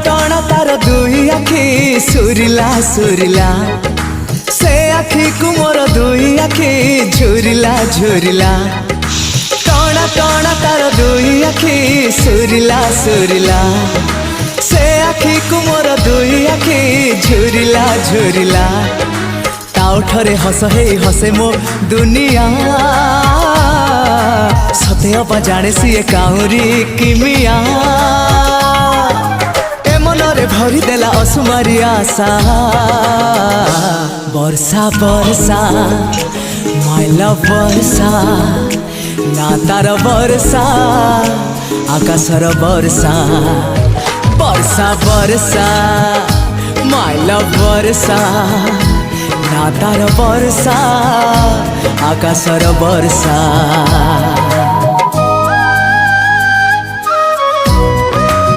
टणा तार दुई आखि सुरिला सुरिला से आखि को मोर दुई आखि झुरिला झुरिला टणा टणा तार दुई आखि सुरिला सुरिला से आखि को मोर दुई आखि झुरिला झुरिला ताउठरे हस हे हसे मो दुनिया सते अबा जाने सीए काउरी किमिया ए मनरे भरी देला असुमारी आशा वर्षा वर्षा माय लव वर्षा ना तार वर्षा आकाशर वर्षा वर्षा वर्षा माय लव वर्षा ना तार वर्षा आकाशर वर्षा।